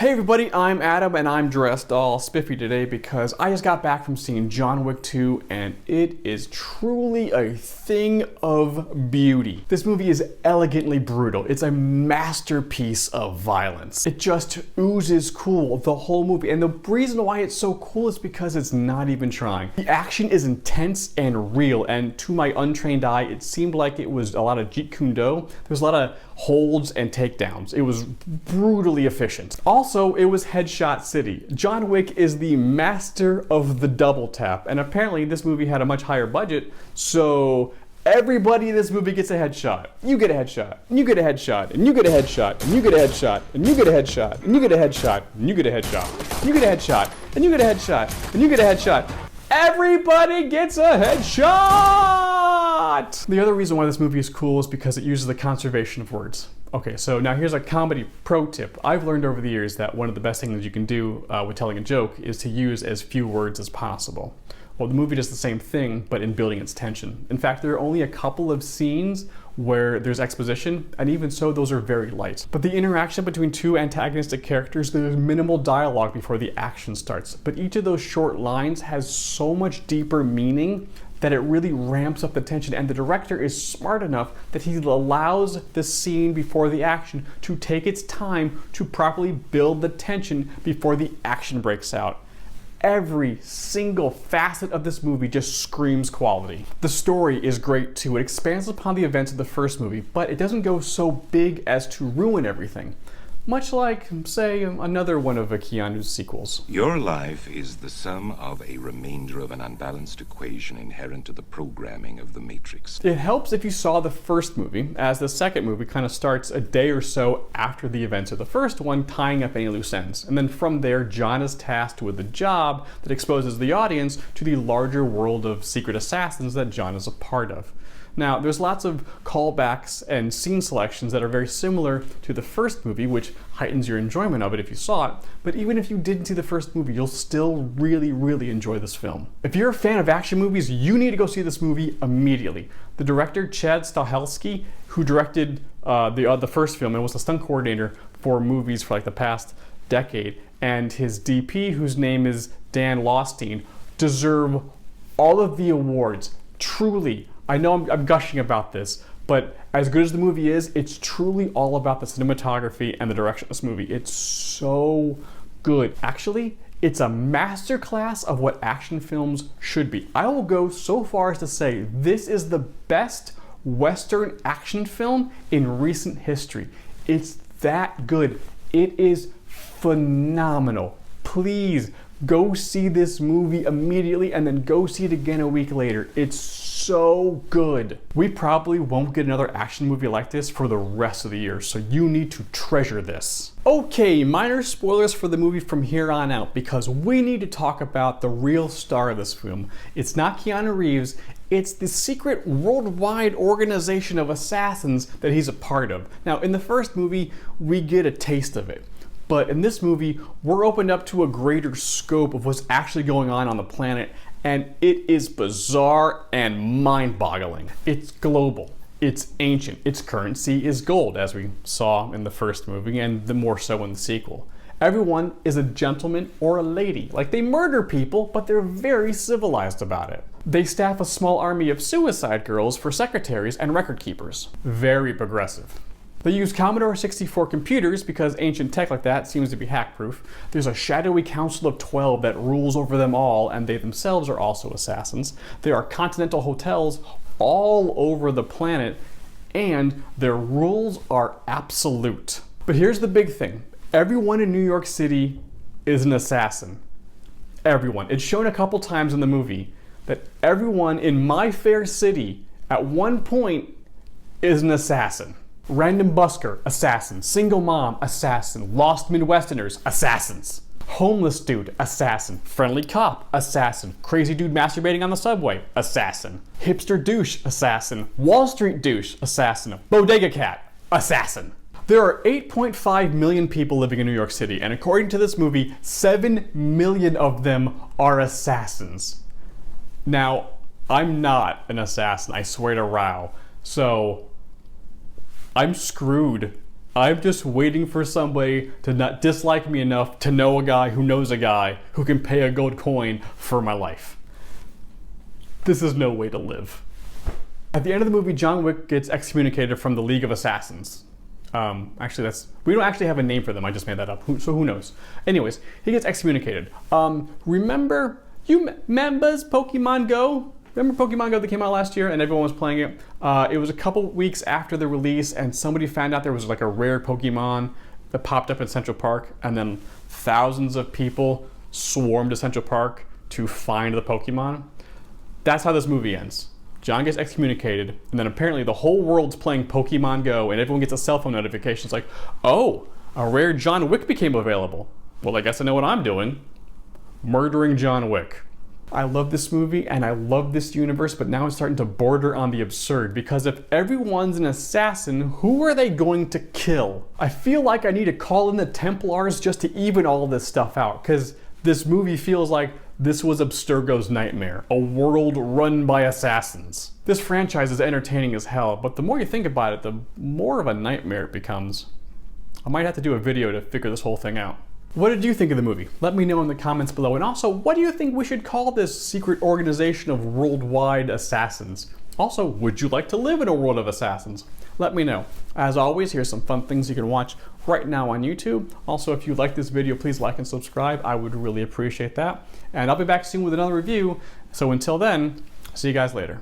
Hey everybody, I'm Adam and I'm dressed all spiffy today because I just got back from seeing John Wick 2 and it is truly a thing of beauty. This movie is elegantly brutal. It's a masterpiece of violence. It just oozes cool the whole movie, and the reason why it's so cool is because it's not even trying. The action is intense and real, and to my untrained eye it seemed like it was a lot of Jeet Kune Do. There's a lot of holds and takedowns. It was brutally efficient. Also, it was Headshot City. John Wick is the master of the double tap, and apparently this movie had a much higher budget, so everybody in this movie gets a headshot. You get a headshot, and you get a headshot, and you get a headshot, and you get a headshot, and you get a headshot, and you get a headshot, and you get a headshot, and you get a headshot, and you get a headshot, and you get a headshot. Everybody gets a headshot! The other reason why this movie is cool is because it uses the conservation of words. Okay, so now here's a comedy pro tip. I've learned over the years that one of the best things you can do with telling a joke is to use as few words as possible. Well, the movie does the same thing, but in building its tension. In fact, there are only a couple of scenes where there's exposition, and even so, those are very light. But the interaction between two antagonistic characters, there's minimal dialogue before the action starts. But each of those short lines has so much deeper meaning that it really ramps up the tension, and the director is smart enough that he allows the scene before the action to take its time to properly build the tension before the action breaks out. Every single facet of this movie just screams quality. The story is great too. It expands upon the events of the first movie, but it doesn't go so big as to ruin everything. Much like, say, another one of Keanu's sequels. Your life is the sum of a remainder of an unbalanced equation inherent to the programming of the Matrix. It helps if you saw the first movie, as the second movie kind of starts a day or so after the events of the first one, tying up any loose ends. And then from there, John is tasked with a job that exposes the audience to the larger world of secret assassins that John is a part of. Now, there's lots of callbacks and scene selections that are very similar to the first movie, which heightens your enjoyment of it if you saw it. But even if you didn't see the first movie, you'll still really enjoy this film. If you're a fan of action movies, you need to go see this movie immediately. The director, Chad Stahelski, who directed the first film and was the stunt coordinator for movies for like the past decade, and his DP, whose name is Dan Lostein, deserve all of the awards. Truly. I know I'm gushing about this, but as good as the movie is, it's truly all about the cinematography and the direction of this movie. It's so good. Actually, it's a masterclass of what action films should be. I will go so far as to say this is the best Western action film in recent history. It's that good. It is phenomenal. Please go see this movie immediately and then go see it again a week later. It's so good. We probably won't get another action movie like this for the rest of the year, so you need to treasure this. Okay, minor spoilers for the movie from here on out, because we need to talk about the real star of this film. It's not Keanu Reeves, it's the secret worldwide organization of assassins that he's a part of. Now, in the first movie, we get a taste of it. But in this movie, we're opened up to a greater scope of what's actually going on the planet, and it is bizarre and mind-boggling. It's global, it's ancient, its currency is gold, as we saw in the first movie, and the more so in the sequel. Everyone is a gentleman or a lady. Like, they murder people, but they're very civilized about it. They staff a small army of suicide girls for secretaries and record keepers. Very progressive. They use Commodore 64 computers because ancient tech like that seems to be hack-proof. There's a shadowy council of 12 that rules over them all, and they themselves are also assassins. There are continental hotels all over the planet, and their rules are absolute. But here's the big thing. Everyone in New York City is an assassin. Everyone. It's shown a couple times in the movie that everyone in my fair city at one point is an assassin. Random busker, assassin. Single mom, assassin. Lost Midwesterners, assassins. Homeless dude, assassin. Friendly cop, assassin. Crazy dude masturbating on the subway, assassin. Hipster douche, assassin. Wall Street douche, assassin. Bodega cat, assassin. There are 8.5 million people living in New York City, and according to this movie, 7 million of them are assassins. Now, I'm not an assassin, I swear to Rao, so I'm screwed I'm just waiting for somebody to not dislike me enough to know a guy who knows a guy who can pay a gold coin for my life. This is no way to live. At the end of the movie, John Wick gets excommunicated from the League of Assassins. Actually, we don't actually have a name for them. I just made that up. So who knows? Anyways, he gets excommunicated. Remember Pokemon Go? Remember Pokemon Go that came out last year and everyone was playing it? It was a couple weeks after the release and somebody found out there was like a rare Pokemon that popped up in Central Park, and then thousands of people swarmed to Central Park to find the Pokemon. That's how this movie ends. John gets excommunicated, and then apparently the whole world's playing Pokemon Go, and everyone gets a cell phone notification. It's like, oh, a rare John Wick became available. Well, I guess I know what I'm doing. Murdering John Wick. I love this movie, and I love this universe, but now it's starting to border on the absurd, because if everyone's an assassin, who are they going to kill? I feel like I need to call in the Templars just to even all this stuff out, because this movie feels like this was Abstergo's nightmare, a world run by assassins. This franchise is entertaining as hell, but the more you think about it, the more of a nightmare it becomes. I might have to do a video to figure this whole thing out. What did you think of the movie? Let me know in the comments below. And also, what do you think we should call this secret organization of worldwide assassins? Also, would you like to live in a world of assassins? Let me know. As always, here's some fun things you can watch right now on YouTube. Also, if you like this video, please like and subscribe. I would really appreciate that. And I'll be back soon with another review. So until then, see you guys later.